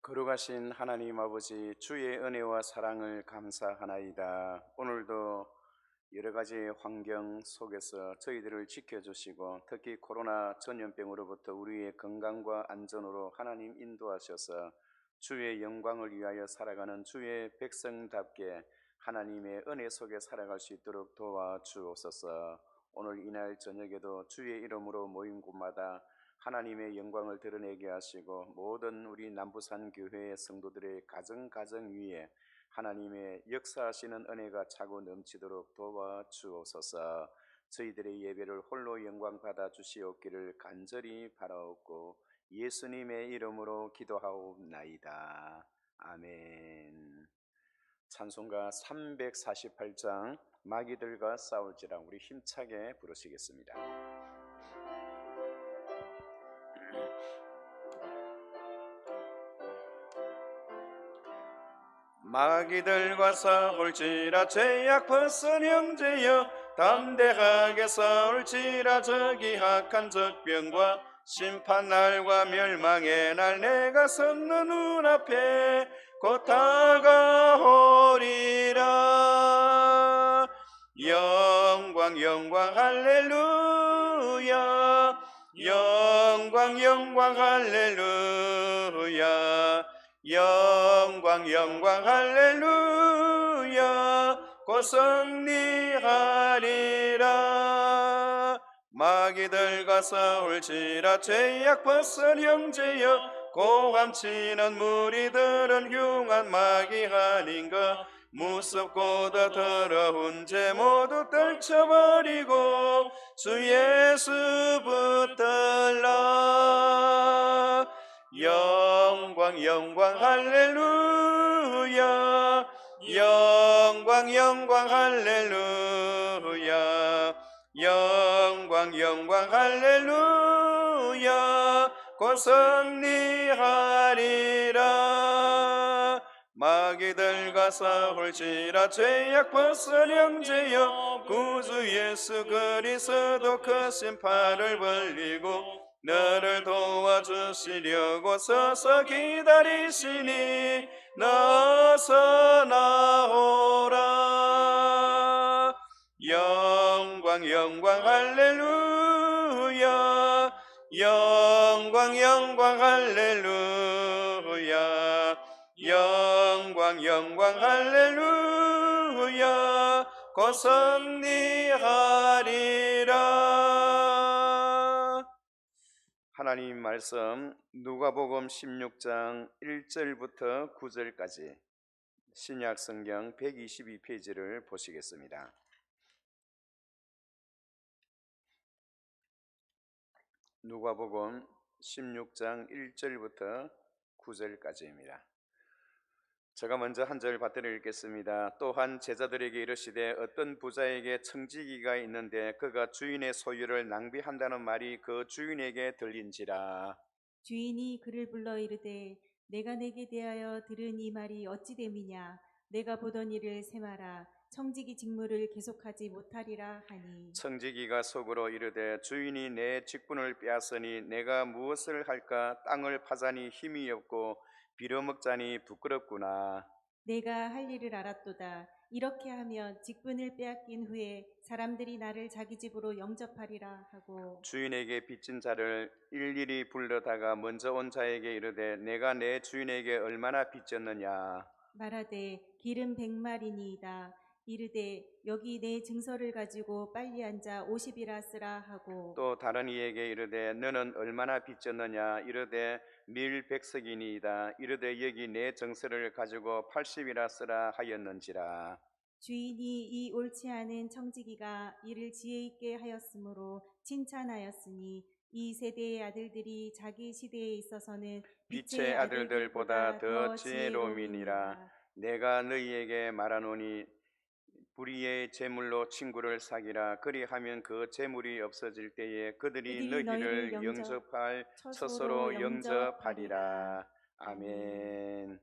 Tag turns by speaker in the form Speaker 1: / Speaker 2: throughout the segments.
Speaker 1: 거룩하신 하나님 아버지, 주의 은혜와 사랑을 감사하나이다. 오늘도 여러 가지 환경 속에서 저희들을 지켜주시고 특히 코로나 전염병으로부터 우리의 건강과 안전으로 하나님 인도하셔서 주의 영광을 위하여 살아가는 주의 백성답게 하나님의 은혜 속에 살아갈 수 있도록 도와주옵소서. 오늘 이날 저녁에도 주의 이름으로 모인 곳마다 하나님의 영광을 드러내게 하시고 모든 우리 남부산 교회의 성도들의 가정 위에 하나님의 역사하시는 은혜가 차고 넘치도록 도와주옵소서. 저희들의 예배를 홀로 영광 받아 주시옵기를 간절히 바라옵고 예수님의 이름으로 기도하옵나이다. 아멘. 찬송가 348장 마귀들과 싸울지라 우리 힘차게 부르시겠습니다. 마귀들과 싸울지라 죄악 벗은 형제여, 담대하게 싸울지라 저기 악한 적병과 심판날과 멸망의 날 내가 섰는 눈앞에 곧 다가오리라. 영광 영광 할렐루야, 영광 영광 할렐루야, 영광 영광 할렐루야, 곧 승리하리라. 마귀들과 싸울지라 죄악 벗은 형제여, 고함치는 무리들은 흉한 마귀 아닌가. 무섭고도 더러운 죄 모두 떨쳐버리고 주 예수 붙들라. 영광 영광 할렐루야, 영광 영광 할렐루야, 영광 영광 할렐루야, 곧 승리하리라. 마귀들과 싸울지라 죄악 벗은 형제여, 구주 예수 그리스도 크신 팔을 벌리고 너를 도와주시려고 서서 기다리시니 나서 나오라. 영광 영광 할렐루야, 영광 영광 할렐루야, 영광 영광 할렐루야, 곧 승리하리라. 하나님 말씀 누가복음 16장 1절부터 9절까지 신약 성경 122페이지를 보시겠습니다. 누가복음 16장 1절부터 9절까지입니다. 제가 먼저 한 절 받들어 읽겠습니다. 또한 제자들에게 이르시되 어떤 부자에게 청지기가 있는데 그가 주인의 소유를 낭비한다는 말이 그 주인에게 들린지라.
Speaker 2: 주인이 그를 불러 이르되 내가 내게 대하여 들은 이 말이 어찌 됨이냐. 내가 보던 일을 세마라. 청지기 직무를 계속하지 못하리라 하니.
Speaker 1: 청지기가 속으로 이르되 주인이 내 직분을 빼앗으니 내가 무엇을 할까. 땅을 파자니 힘이 없고 빌어먹자니 부끄럽구나.
Speaker 2: 내가 할 일을 알았도다. 이렇게 하면 직분을 빼앗긴 후에 사람들이 나를 자기 집으로 영접하리라 하고
Speaker 1: 주인에게 빚진 자를 일일이 불러다가 먼저 온 자에게 이르되 내가 내 주인에게 얼마나 빚졌느냐.
Speaker 2: 말하되 기름 100마리니이다. 이르되 여기 내 증서를 가지고 빨리 앉아 50이라 쓰라 하고
Speaker 1: 또 다른 이에게 이르되 너는 얼마나 빚졌느냐. 이르되 밀 100석이니이다. 이르되 여기 내 증서를 가지고 80이라 쓰라 하였는지라.
Speaker 2: 주인이 이 옳지 않은 청지기가 이를 지혜 있게 하였으므로 칭찬하였으니 이 세대의 아들들이 자기 시대에 있어서는
Speaker 1: 빛의 아들들보다 더 지혜로움이니라. 내가 너희에게 말하노니 불의의 재물로 친구를 사귀라. 그리하면 그 재물이 없어질 때에 그들이 너희를 영접할 처소로 영접하리라. 아멘.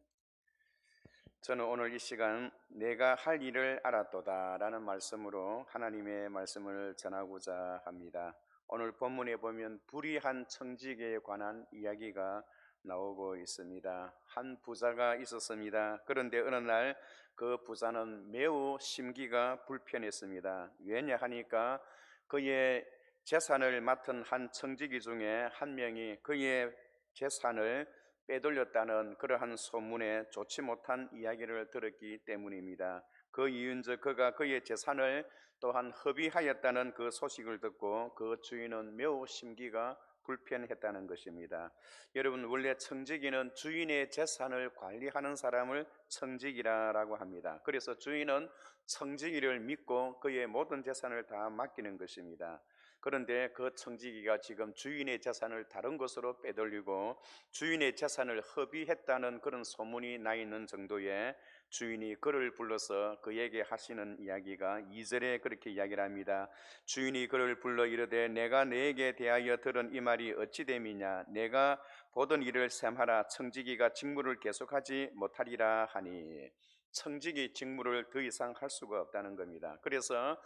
Speaker 1: 저는 오늘 이 시간 내가 할 일을 알았도다 라는 말씀으로 하나님의 말씀을 전하고자 합니다. 오늘 본문에 보면 불의한 청지기에 관한 이야기가 나오고 있습니다. 한 부자가 있었습니다. 그런데 어느 날 그 부자는 매우 심기가 불편했습니다. 왜냐 하니까 그의 재산을 맡은 한 청지기 중에 한 명이 그의 재산을 빼돌렸다는 그러한 소문에 좋지 못한 이야기를 들었기 때문입니다. 그 이유인즉 그가 그의 재산을 또한 허비하였다는 그 소식을 듣고 그 주인은 매우 심기가 불편했다는 것입니다. 여러분, 원래 청지기는 주인의 재산을 관리하는 사람을 청지기라고 합니다. 그래서 주인은 청지기를 믿고 그의 모든 재산을 다 맡기는 것입니다. 그런데 그 청지기가 지금 주인의 재산을 다른 곳으로 빼돌리고 주인의 재산을 허비했다는 그런 소문이 나 있는 정도에 주인이 그를 불러서 그에게 하시는 이야기가 2절에 그렇게 이야기를 합니다. 주인이 그를 불러 이르되 내가 네게 대하여 들은 이 말이 어찌 됨이냐. 내가 보던 일을 셈하라. 청지기가 직무를 계속하지 못하리라 하니, 청지기 직무를 더 이상 할 수가 없다는 겁니다. 그래서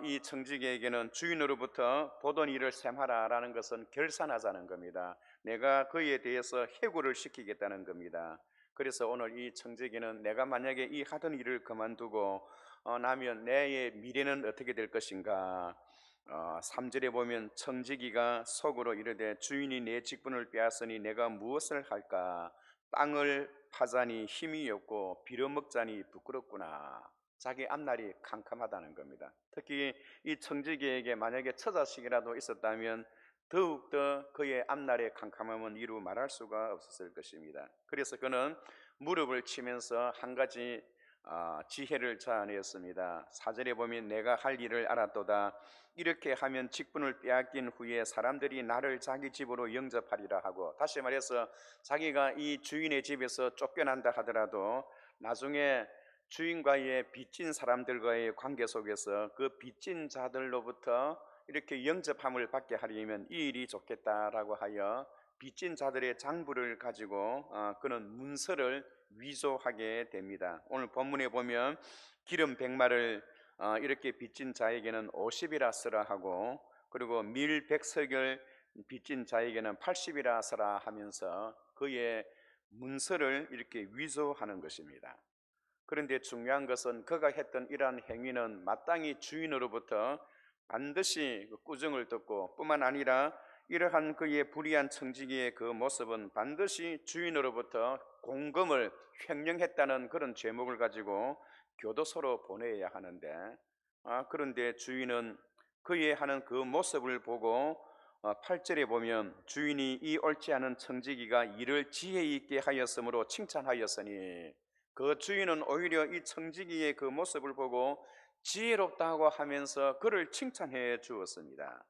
Speaker 1: 이 청지기에게는 주인으로부터 보던 일을 셈하라라는 것은 결산하자는 겁니다. 내가 그에 대해서 해고를 시키겠다는 겁니다. 그래서 오늘 이 청지기는 내가 만약에 이 하던 일을 그만두고 나면 내 미래는 어떻게 될 것인가. 3절에 보면 청지기가 속으로 이르되 주인이 내 직분을 빼앗으니 내가 무엇을 할까. 땅을 파자니 힘이 없고 빌어먹자니 부끄럽구나. 자기 앞날이 캄캄하다는 겁니다. 특히 이 청지기에게 만약에 처자식이라도 있었다면 더욱더 그의 앞날의 캄캄함은 이루 말할 수가 없었을 것입니다. 그래서 그는 무릎을 치면서 한 가지 지혜를 자아내었습니다. 4절에 보면 내가 할 일을 알았도다. 이렇게 하면 직분을 빼앗긴 후에 사람들이 나를 자기 집으로 영접하리라 하고, 다시 말해서 자기가 이 주인의 집에서 쫓겨난다 하더라도 나중에 주인과의 빚진 사람들과의 관계 속에서 그 빚진 자들로부터 이렇게 영접함을 받게 하려면 이 일이 좋겠다라고 하여 빚진 자들의 장부를 가지고 그는 문서를 위조하게 됩니다. 오늘 본문에 보면 기름 100마를 이렇게 빚진 자에게는 50이라 쓰라 하고, 그리고 밀 100석을 빚진 자에게는 80이라 쓰라 하면서 그의 문서를 이렇게 위조하는 것입니다. 그런데 중요한 것은 그가 했던 이러한 행위는 마땅히 주인으로부터 반드시 꾸중을 듣고, 뿐만 아니라 이러한 그의 불의한 청지기의 그 모습은 반드시 주인으로부터 공금을 횡령했다는 그런 죄목을 가지고 교도소로 보내야 하는데, 그런데 주인은 그의 하는 그 모습을 보고 8절에 보면 주인이 이 옳지 않은 청지기가 일을 지혜 있게 하였으므로 칭찬하였으니, 그 주인은 오히려 이 청지기의 그 모습을 보고 지혜롭다고 하면서 그를 칭찬해 주었습니다.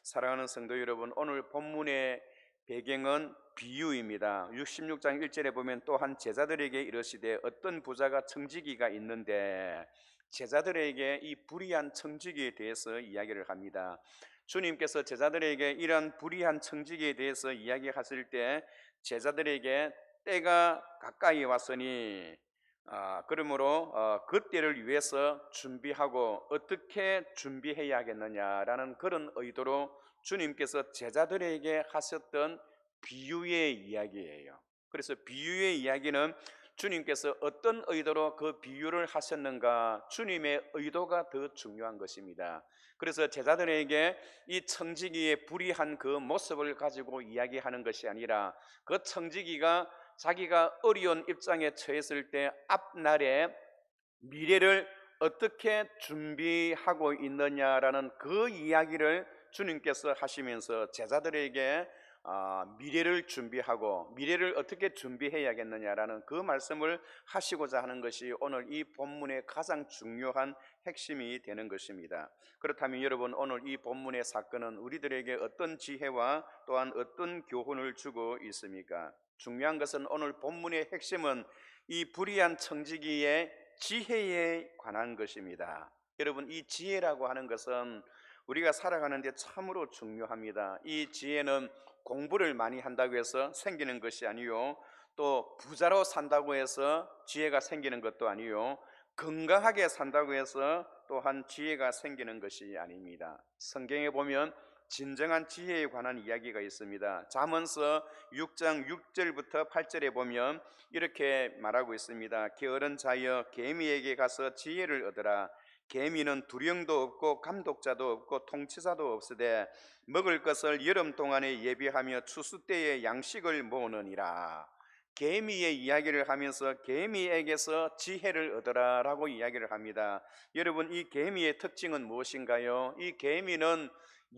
Speaker 1: 사랑하는 성도 여러분, 오늘 본문의 배경은 비유입니다. 66장 1절에 보면 또한 제자들에게 이르시되 어떤 부자가 청지기가 있는데, 제자들에게 이 불의한 청지기에 대해서 이야기를 합니다. 주님께서 제자들에게 이런 불의한 청지기에 대해서 이야기하실 때 제자들에게 때가 가까이 왔으니 그러므로 그 때를 위해서 준비하고 어떻게 준비해야겠느냐라는 그런 의도로 주님께서 제자들에게 하셨던 비유의 이야기예요. 그래서 비유의 이야기는 주님께서 어떤 의도로 그 비유를 하셨는가, 주님의 의도가 더 중요한 것입니다. 그래서 제자들에게 이 청지기의 불의한 그 모습을 가지고 이야기하는 것이 아니라, 그 청지기가 자기가 어려운 입장에 처했을 때 앞날에 미래를 어떻게 준비하고 있느냐라는 그 이야기를 주님께서 하시면서 제자들에게 미래를 준비하고 미래를 어떻게 준비해야겠느냐라는 그 말씀을 하시고자 하는 것이 오늘 이 본문의 가장 중요한 핵심이 되는 것입니다. 그렇다면 여러분, 오늘 이 본문의 사건은 우리들에게 어떤 지혜와 또한 어떤 교훈을 주고 있습니까? 중요한 것은 오늘 본문의 핵심은 이 불의한 청지기의 지혜에 관한 것입니다. 여러분, 이 지혜라고 하는 것은 우리가 살아가는데 참으로 중요합니다. 이 지혜는 공부를 많이 한다고 해서 생기는 것이 아니요, 또 부자로 산다고 해서 지혜가 생기는 것도 아니요, 건강하게 산다고 해서 또한 지혜가 생기는 것이 아닙니다. 성경에 보면 진정한 지혜에 관한 이야기가 있습니다. 잠언서 6장 6절부터 8절에 보면 이렇게 말하고 있습니다. 게으른 자여 개미에게 가서 지혜를 얻으라. 개미는 두령도 없고 감독자도 없고 통치자도 없으되 먹을 것을 여름 동안에 예비하며 추수 때에 양식을 모으느니라. 개미의 이야기를 하면서 개미에게서 지혜를 얻으라라고 이야기를 합니다. 여러분, 이 개미의 특징은 무엇인가요? 이 개미는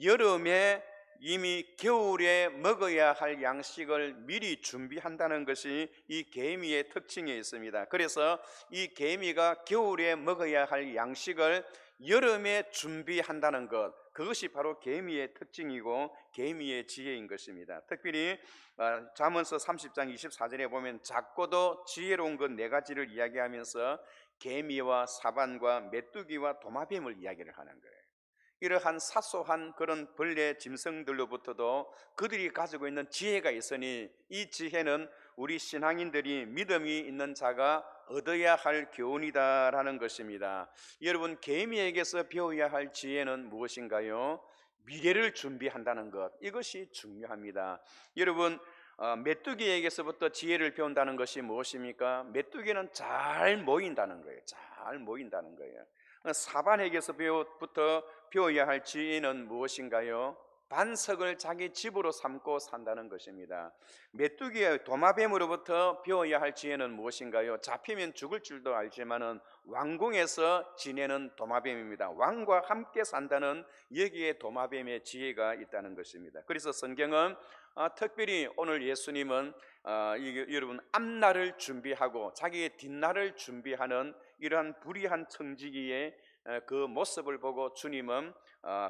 Speaker 1: 여름에 이미 겨울에 먹어야 할 양식을 미리 준비한다는 것이 이 개미의 특징에 있습니다. 그래서 이 개미가 겨울에 먹어야 할 양식을 여름에 준비한다는 것, 그것이 바로 개미의 특징이고 개미의 지혜인 것입니다. 특별히 잠언서 30장 24절에 보면 작고도 지혜로운 것 네 가지를 이야기하면서 개미와 사반과 메뚜기와 도마뱀을 이야기를 하는 거예요. 이러한 사소한 그런 벌레 짐승들로부터도 그들이 가지고 있는 지혜가 있으니 이 지혜는 우리 신앙인들이 믿음이 있는 자가 얻어야 할 교훈이다라는 것입니다. 여러분, 개미에게서 배워야 할 지혜는 무엇인가요? 미래를 준비한다는 것, 이것이 중요합니다. 여러분, 메뚜기에게서부터 지혜를 배운다는 것이 무엇입니까? 메뚜기는 잘 모인다는 거예요. 잘 모인다는 거예요. 사반에게서부터 배워야 할 지혜는 무엇인가요? 반석을 자기 집으로 삼고 산다는 것입니다. 메뚜기의 도마뱀으로부터 배워야 할 지혜는 무엇인가요? 잡히면 죽을 줄도 알지만은 왕궁에서 지내는 도마뱀입니다. 왕과 함께 산다는 여기에 도마뱀의 지혜가 있다는 것입니다. 그래서 성경은 특별히 오늘 예수님은 여러분 앞날을 준비하고 자기의 뒷날을 준비하는 이러한 불의한 청지기의 그 모습을 보고 주님은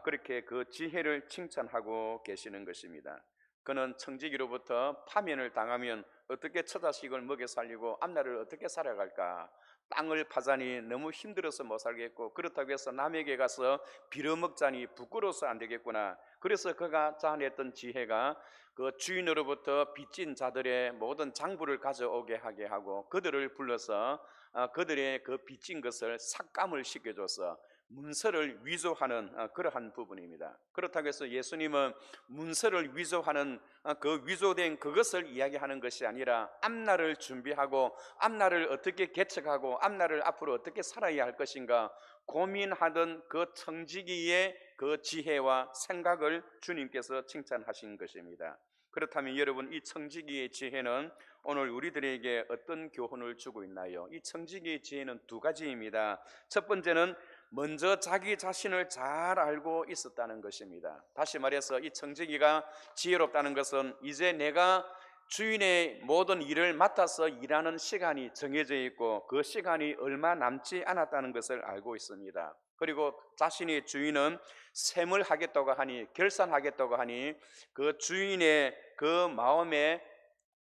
Speaker 1: 그렇게 그 지혜를 칭찬하고 계시는 것입니다. 그는 청지기로부터 파면을 당하면 어떻게 처자식을 먹여 살리고 앞날을 어떻게 살아갈까? 땅을 파자니 너무 힘들어서 못 살겠고, 그렇다고 해서 남에게 가서 빌어먹자니 부끄러워서 안 되겠구나. 그래서 그가 자아냈던 지혜가 그 주인으로부터 빚진 자들의 모든 장부를 가져오게 하게 하고 그들을 불러서 그들의 그 빚진 것을 삭감을 시켜줘서 문서를 위조하는 그러한 부분입니다. 그렇다고 해서 예수님은 문서를 위조하는 그 위조된 그것을 이야기하는 것이 아니라 앞날을 준비하고 앞날을 어떻게 개척하고 앞날을 앞으로 어떻게 살아야 할 것인가 고민하던 그 청지기의 그 지혜와 생각을 주님께서 칭찬하신 것입니다. 그렇다면 여러분, 이 청지기의 지혜는 오늘 우리들에게 어떤 교훈을 주고 있나요? 이 청지기의 지혜는 두 가지입니다. 첫 번째는 먼저 자기 자신을 잘 알고 있었다는 것입니다. 다시 말해서 이 청지기가 지혜롭다는 것은 이제 내가 주인의 모든 일을 맡아서 일하는 시간이 정해져 있고 그 시간이 얼마 남지 않았다는 것을 알고 있습니다. 그리고 자신의 주인은 셈을 하겠다고 하니, 결산하겠다고 하니 그 주인의 그 마음에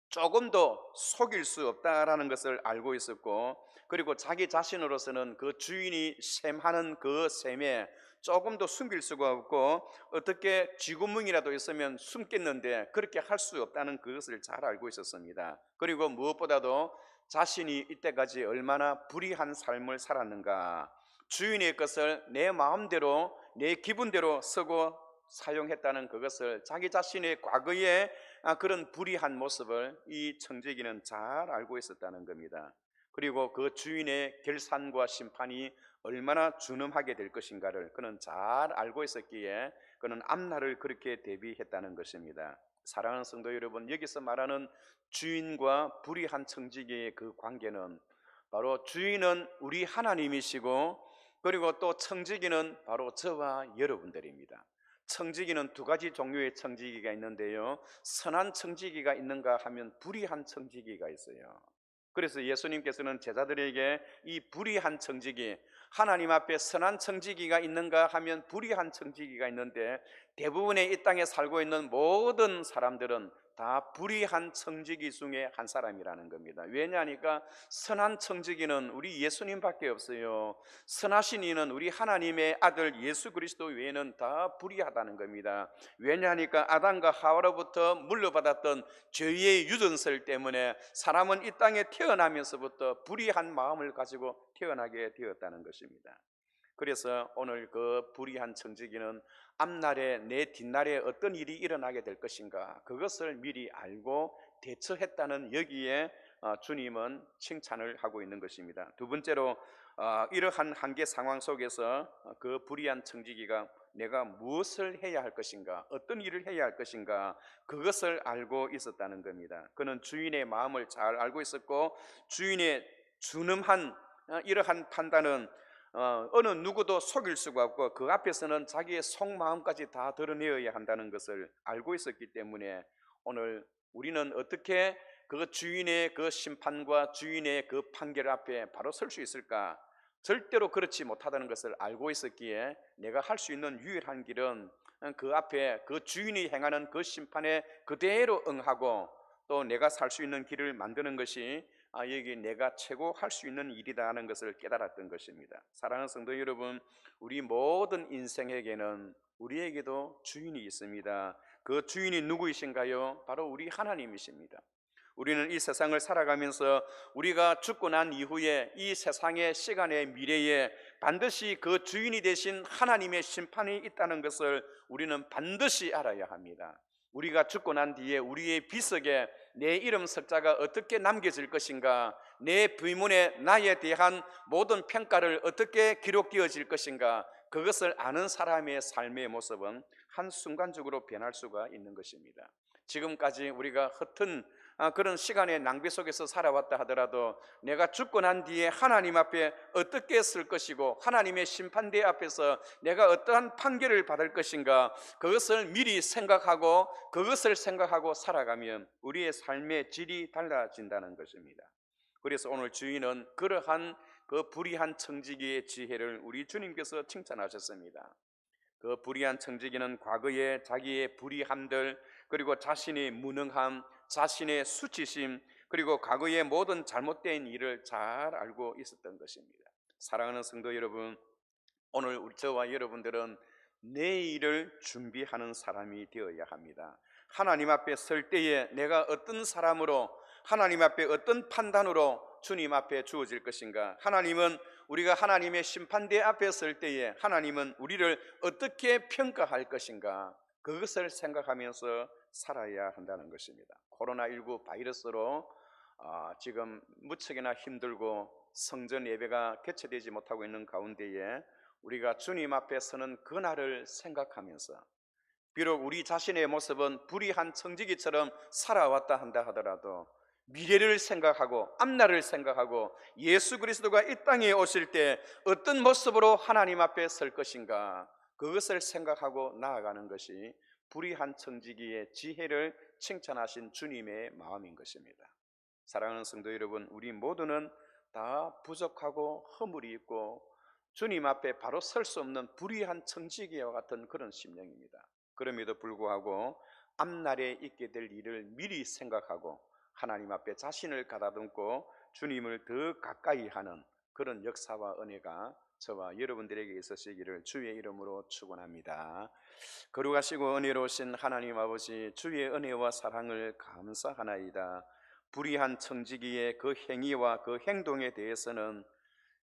Speaker 1: 조금도 속일 수 없다라는 것을 알고 있었고, 그리고 자기 자신으로서는 그 주인이 셈하는 그 셈에 조금도 숨길 수가 없고 어떻게 쥐구멍이라도 있으면 숨겠는데 그렇게 할 수 없다는 그것을 잘 알고 있었습니다. 그리고 무엇보다도 자신이 이때까지 얼마나 불의한 삶을 살았는가, 주인의 것을 내 마음대로 내 기분대로 쓰고 사용했다는 그것을, 자기 자신의 과거의 그런 불의한 모습을 이 청지기는 잘 알고 있었다는 겁니다. 그리고 그 주인의 결산과 심판이 얼마나 준엄하게 될 것인가를 그는 잘 알고 있었기에 그는 앞날을 그렇게 대비했다는 것입니다. 사랑하는 성도 여러분, 여기서 말하는 주인과 불의한 청지기의 그 관계는 바로 주인은 우리 하나님이시고 그리고 또 청지기는 바로 저와 여러분들입니다. 청지기는 두 가지 종류의 청지기가 있는데요, 선한 청지기가 있는가 하면 불의한 청지기가 있어요. 그래서 예수님께서는 제자들에게 이 불의한 청지기, 하나님 앞에 선한 청지기가 있는가 하면 불의한 청지기가 있는데 대부분의 이 땅에 살고 있는 모든 사람들은 다 불의한 청지기 중에 한 사람이라는 겁니다. 왜냐하니까 선한 청지기는 우리 예수님밖에 없어요. 선하신 이는 우리 하나님의 아들 예수 그리스도 외에는 다 불의하다는 겁니다. 왜냐하니까 아담과 하와로부터 물려받았던 죄의 유전설 때문에 사람은 이 땅에 태어나면서부터 불의한 마음을 가지고 태어나게 되었다는 것입니다. 그래서 오늘 그 불의한 청지기는 앞날에 내 뒷날에 어떤 일이 일어나게 될 것인가, 그것을 미리 알고 대처했다는 여기에 주님은 칭찬을 하고 있는 것입니다. 두 번째로 이러한 한계 상황 속에서 그 불의한 청지기가 내가 무엇을 해야 할 것인가, 어떤 일을 해야 할 것인가, 그것을 알고 있었다는 겁니다. 그는 주인의 마음을 잘 알고 있었고, 주인의 준엄한 이러한 판단은 어느 누구도 속일 수가 없고, 그 앞에서는 자기의 속마음까지 다 드러내어야 한다는 것을 알고 있었기 때문에 오늘 우리는 어떻게 그 주인의 그 심판과 주인의 그 판결 앞에 바로 설 수 있을까? 절대로 그렇지 못하다는 것을 알고 있었기에 내가 할 수 있는 유일한 길은 그 앞에 그 주인이 행하는 그 심판에 그대로 응하고, 또 내가 살 수 있는 길을 만드는 것이 여기 내가 최고 할 수 있는 일이다 하는 것을 깨달았던 것입니다. 사랑하는 성도 여러분, 우리 모든 인생에게는 우리에게도 주인이 있습니다. 그 주인이 누구이신가요? 바로 우리 하나님이십니다. 우리는 이 세상을 살아가면서 우리가 죽고 난 이후에 이 세상의 시간의 미래에 반드시 그 주인이 되신 하나님의 심판이 있다는 것을 우리는 반드시 알아야 합니다. 우리가 죽고 난 뒤에 우리의 비석에 내 이름 석자가 어떻게 남겨질 것인가, 내 비문에 나에 대한 모든 평가를 어떻게 기록되어질 것인가, 그것을 아는 사람의 삶의 모습은 한순간적으로 변할 수가 있는 것입니다. 지금까지 우리가 흩은 그런 시간의 낭비 속에서 살아왔다 하더라도 내가 죽고 난 뒤에 하나님 앞에 어떻게 쓸 것이고, 하나님의 심판대 앞에서 내가 어떠한 판결을 받을 것인가, 그것을 미리 생각하고 그것을 생각하고 살아가면 우리의 삶의 질이 달라진다는 것입니다. 그래서 오늘 주인은 그러한 그 불의한 청지기의 지혜를 우리 주님께서 칭찬하셨습니다. 그 불의한 청지기는 과거에 자기의 불의함들, 그리고 자신의 무능함, 자신의 수치심, 그리고 과거의 모든 잘못된 일을 잘 알고 있었던 것입니다. 사랑하는 성도 여러분, 오늘 저와 여러분들은 내일을 준비하는 사람이 되어야 합니다. 하나님 앞에 설 때에 내가 어떤 사람으로, 하나님 앞에 어떤 판단으로 주님 앞에 주어질 것인가, 하나님은 우리가 하나님의 심판대 앞에 설 때에 하나님은 우리를 어떻게 평가할 것인가, 그것을 생각하면서 살아야 한다는 것입니다. 코로나19 바이러스로 지금 무척이나 힘들고 성전 예배가 개최되지 못하고 있는 가운데에 우리가 주님 앞에 서는 그날을 생각하면서, 비록 우리 자신의 모습은 불의한 청지기처럼 살아왔다 한다 하더라도 미래를 생각하고 앞날을 생각하고 예수 그리스도가 이 땅에 오실 때 어떤 모습으로 하나님 앞에 설 것인가, 그것을 생각하고 나아가는 것이 불의한 청지기의 지혜를 칭찬하신 주님의 마음인 것입니다. 사랑하는 성도 여러분, 우리 모두는 다 부족하고 허물이 있고 주님 앞에 바로 설 수 없는 불의한 청지기와 같은 그런 심령입니다. 그럼에도 불구하고 앞날에 있게 될 일을 미리 생각하고 하나님 앞에 자신을 가다듬고 주님을 더 가까이 하는 그런 역사와 은혜가 저와 여러분들에게 있으시기를 주의 이름으로 축원합니다. 거룩하시고 은혜로우신 하나님 아버지, 주의 은혜와 사랑을 감사하나이다. 불의한 청지기의 그 행위와 그 행동에 대해서는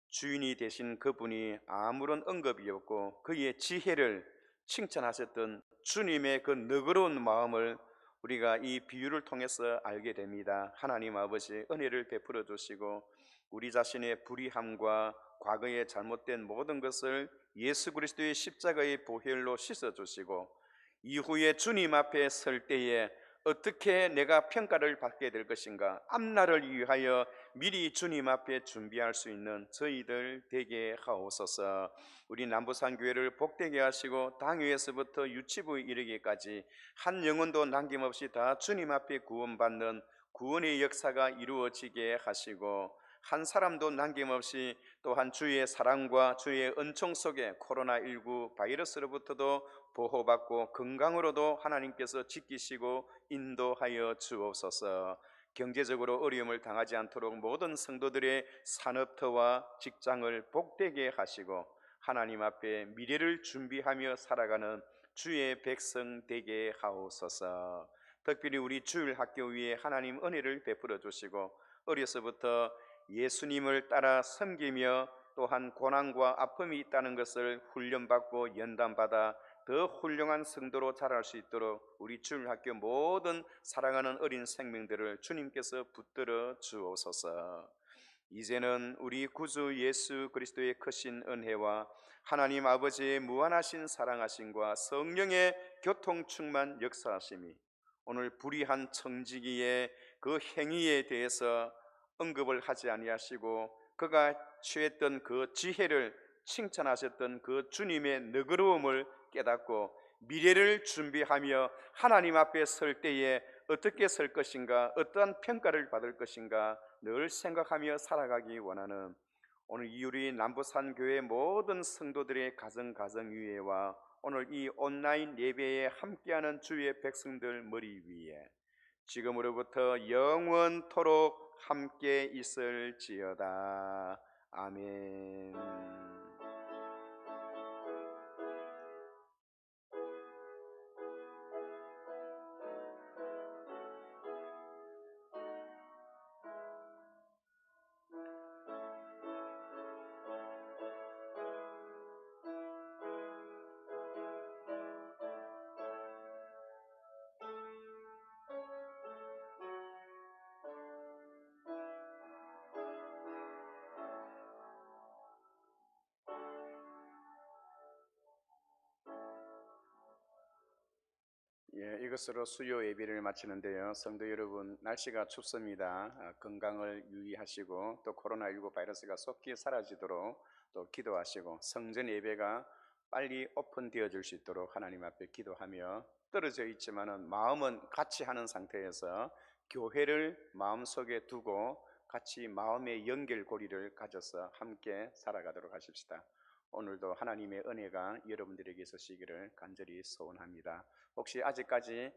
Speaker 1: 주인이 되신 그분이 아무런 언급이 없고 그의 지혜를 칭찬하셨던 주님의 그 너그러운 마음을 우리가 이 비유를 통해서 알게 됩니다. 하나님 아버지, 은혜를 베풀어 주시고 우리 자신의 불의함과 과거의 잘못된 모든 것을 예수 그리스도의 십자가의 보혈로 씻어 주시고, 이후에 주님 앞에 설 때에 어떻게 내가 평가를 받게 될 것인가, 앞날을 위하여 미리 주님 앞에 준비할 수 있는 저희들 되게 하옵소서. 우리 남부산교회를 복되게 하시고 당회에서부터 유치부에 이르기까지 한 영혼도 남김없이 다 주님 앞에 구원받는 구원의 역사가 이루어지게 하시고, 한 사람도 남김없이 또한 주의 사랑과 주의 은총 속에 코로나19 바이러스로부터도 보호받고 건강으로도 하나님께서 지키시고 인도하여 주옵소서. 경제적으로 어려움을 당하지 않도록 모든 성도들의 산업터와 직장을 복되게 하시고 하나님 앞에 미래를 준비하며 살아가는 주의 백성 되게 하옵소서. 특별히 우리 주일학교 위에 하나님 은혜를 베풀어 주시고 어려서부터 예수님을 따라 섬기며 또한 고난과 아픔이 있다는 것을 훈련받고 연단받아 더 훌륭한 성도로 자랄 수 있도록 우리 주일학교 모든 사랑하는 어린 생명들을 주님께서 붙들어 주옵소서. 이제는 우리 구주 예수 그리스도의 크신 은혜와 하나님 아버지의 무한하신 사랑하심과 성령의 교통 충만 역사하심이 오늘 불의한 청지기의 그 행위에 대해서 언급을 하지 아니하시고 그가 취했던 그 지혜를 칭찬하셨던 그 주님의 너그러움을 깨닫고 미래를 준비하며 하나님 앞에 설 때에 어떻게 설 것인가, 어떠한 평가를 받을 것인가 늘 생각하며 살아가기 원하는 오늘 이우리 남부산 교회 모든 성도들의 가정 위에와 오늘 이 온라인 예배에 함께하는 주의 백성들 머리 위에 지금으로부터 영원토록 함께 있을지어다. 아멘. 이것으로 수요 예배를 마치는데요. 성도 여러분, 날씨가 춥습니다. 건강을 유의하시고 또 코로나19 바이러스가 속히 사라지도록 또 기도하시고 성전 예배가 빨리 오픈되어질 수 있도록 하나님 앞에 기도하며 떨어져 있지만은 마음은 같이 하는 상태에서 교회를 마음속에 두고 같이 마음의 연결고리를 가져서 함께 살아가도록 하십시다. 오늘도 하나님의 은혜가 여러분들에게 있으시기를 간절히 소원합니다. 혹시 아직까지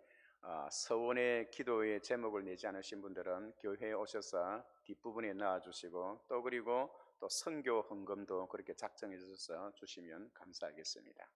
Speaker 1: 서원의 기도의 제목을 내지 않으신 분들은 교회에 오셔서 뒷부분에 넣어주시고 또 그리고 또 선교 헌금도 그렇게 작정해 주셔서 주시면 감사하겠습니다.